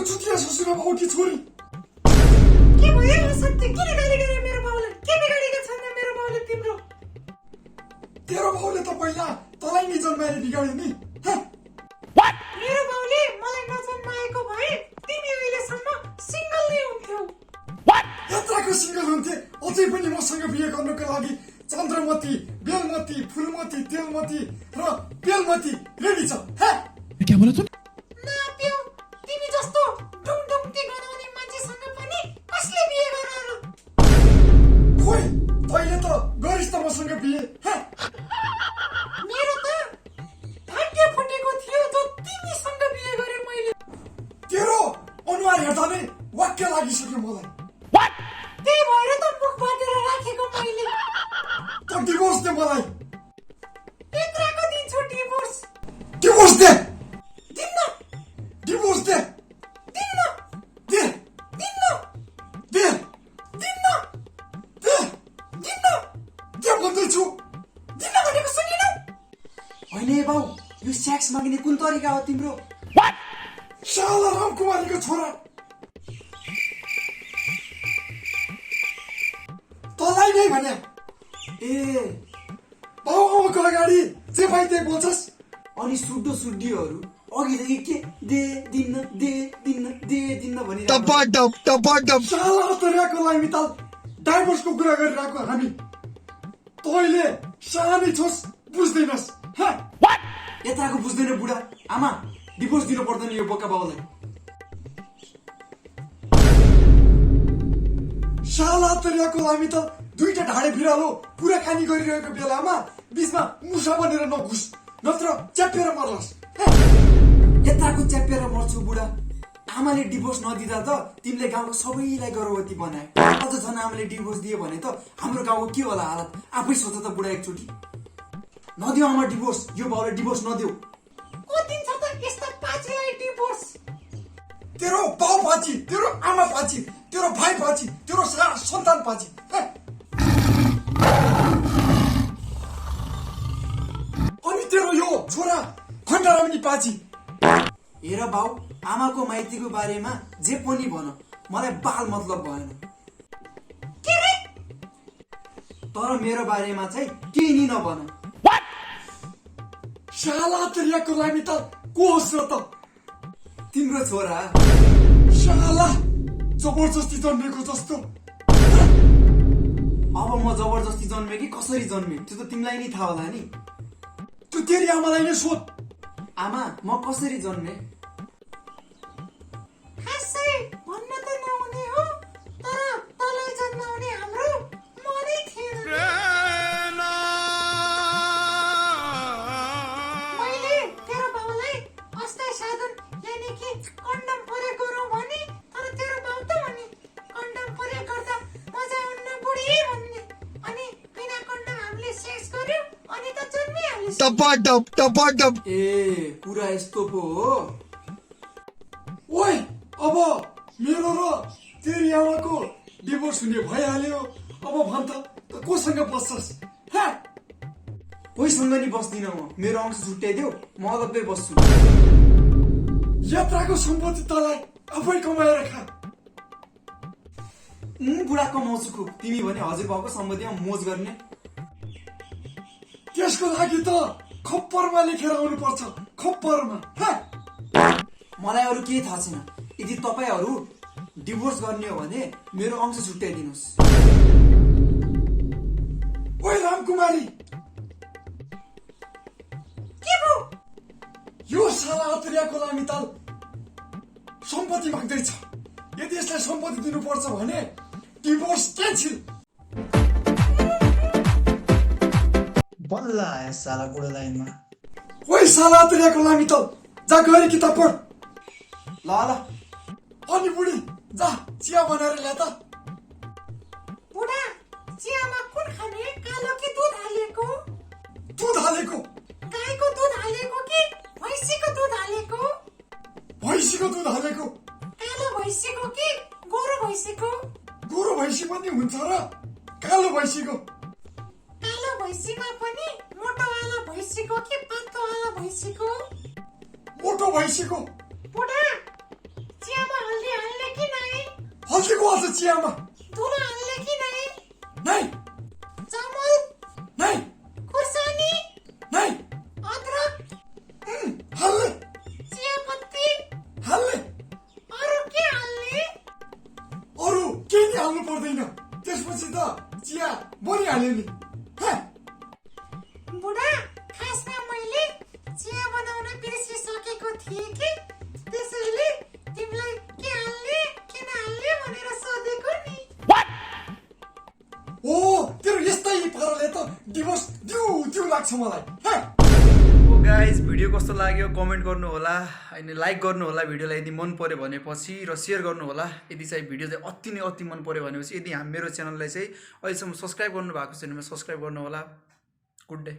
चुतिया ससुरा बाउ की छोरी के भयो सत्य किन गाली गरे मेरो बाउले के बिगाडेको छैन मेरो बाउले तिम्रो तेरो बाउले त पहिला तँलाई नि जन्माएर बिगाड्यो नि मेरो बाउले मलाई नजन्माएको भए तिमी अहिलेसम्म सिंगल नै हुन्थ्यौ यत्राको सिंगल हुन्थे अझै पनि मसँग बिहे गर्नको लागि चन्द्रमती बेलमती फुलमती तेलमती र बेलमती रेडी छ क्या बोला तू नाप्यो तिमी जस्तो डुङडुङटी गनाउने मान्छेसँग पनि कसले बिहे गरेर खोइ तैले त गरिस् त मसँग बिहे मेरो त भाग्य फुटेको थियो जो तिमीसँग बिहे गरे मैले तेरो अनुहार हेर्दा नै वाक्य लागिसक्यो मलाई त्यही भएर त मुख बाटेर राखेको मैले त डिभोर्स दे मलाई यत्राको दिन्छु डिभोर्स डिभोर्स दे दिन्न डिभोर्स दे दिन्न दे दिन्न दे दिन्न दे दिन्न दे भन्दैछु दिन्न भनेको सुनिनौ होइन ए बाउ यो सेक्स माग्ने कुन तरिका हो तिम्रो शाला रामकुमारीको छोरा तँलाई नै भने ए बाउ आमाको अगाडि जे भाइ दे बोल्छस् अनि सुड्डो सुड्डीहरू अघिदेखि के दे दिन्न भनिरहेको शाला तरिकाको लागि त डाइभोर्सको कुरा गरिरहेको हामी तैले सानै छोस् बुझ्दैनस् यताको बुझ्दैन बुढा आमा डिभोर्स दिनु पर्दैन यो बोका बाउलाई शाला तरिकाको लागि त दुईटा ढाडे बिरालो कुराकानी गरिरहेको बेलामा बीचमा मुसा बनेर नघुस नत्र च्यापेर मर्लास् यताको च्यापेर मर्छु बुढा आमाले डिभोर्स नदिँदा त तिमीले गाउँको सबैलाई गर्भवती बनाए अझ झन् आमाले डिभोर्स दियो भने त हाम्रो गाउँको के होला हालत आफै सोच त बुढा एकचोटि नदियो आमा डिभोर्स यो बाउले डिभोर्स नदियो कति छ त यस्ता पाँचलाई डिभोर्स तेरो बाउ पाची तेरो आमा पाची तेरो भाइ पाची तेरो सन्तान पाची अनि तेरो यो छोरा खण्डरामनी पाची हेर बाउ आमाको माइतीको बारेमा जे पनि भन मलाई बाल मतलब भएन के रे तर मेरो बारेमा चाहिँ केही नि नभन शाला तरिकाको लागि त को होस् र त तिम्रो छोरा शाला जबरजस्ती जन्मेको जस्तो अब म जबरजस्ती जन्मे कि कसरी जन्मे त्यो त तिमीलाई नै थाहा होला नि त्यो तेरी आमालाई नै सोध आमा म कसरी जन्मे खासै भन्न त नहुने हो तर तँलाई जन्माउने हाम्रो मनै थिएन मैले तेरो बाउलाई अस्थायी साधन यानि कि कन्डम प्रयोग गरौँ भने तर तेरो बाउ त भने कन्डम प्रयोग गर्दा मजा हुन्न बुढी भन्ने अनि बिना कन्डम हामीले सेक्स गर्यो अनि त जन्मिहाल्यो ए कुरा यस्तो पो हो ओइ अब मेरो र तेरी आमाको डिभोर्स हुने भइहाल्यो अब भन त कोसँग बस्छस् कोहीसँग नि बस्दिन म मेरो अंश छुट्याइदेऊ म अलग्गै बस्छु यात्राको सम्पत्ति तँलाई आफै कमाएर खा बुढा कमाउँछु खुब तिमी भने हजुरबाउको सम्बन्धीमा मोज गर्ने त्यसको लागि त खप्परमा लेखेर आउनु पर्छ खप्परमा मलाई अरू केही थाहा छैन यदि तपाईहरू डिभोर्स गर्ने हो भने मेरो अंश छुट्याइदिनुहोस् ओइ रामकुमारी के भो यो साला अत्रियाको लागि त सम्पत्ति माग्दैछ यदि यसलाई सम्पत्ति दिनुपर्छ भने डिभोर्स क्यान्सल बल्ल आयो साला बुढो लाइनमा ओइ साला अत्रियाको लागि त जा गएर किताब पढ ल अनि बुढी जा चिया बनाएर ल्या त बुढा चियामा कुन खाने कालो कि दुध हालेको दुध हालेको गाईको दुध हालेको कि भैँसीको दुध हालेको भैँसीको दुध हालेको कालो भैँसीको कि गोरु भैँसीको गोरु भैँसी पनि हुन्छ र कालो भैँसीको कालो भैँसीमा पनि मोटोवाला भैँसीको कि पातलोवाला भैँसीको मोटो भैँसीको बुढा चियामा चियामा धुलो हाल्ने कि नै नै चामल नै खुर्सानी नै अदरक हाल्ने चियापत्ती हाल्ने अरू के हाल्ने अरू केही नि हाल्नु पर्दैन त्यसपछि त चिया बनिहाल्यो नि हे बुढा खासमा मैले चिया बनाउन बिर्सिसकेको थिएँ कि त्यसैले तिमीलाई के हाल्ने के नहाल्ने भनेर सोधेको नि ओ तेरो यस्तै पाराले त डिभोर्स दिउ लाग्छ मलाई हे ओ गाइज भिडियो कस्तो लाग्यो कमेन्ट गर्नु होला अनि लाइक गर्नु होला भिडियोलाई यदि मन पर्यो भनेपछि र सेयर गर्नु होला यदि चाहिँ भिडियो चाहिँ अति मन पर्यो भनेपछि यदि मेरो च्यानललाई चाहिँ अहिलेसम्म सब्स्क्राइब गर्नु भएको छैन भने सब्स्क्राइब गर्नु होला गुड डे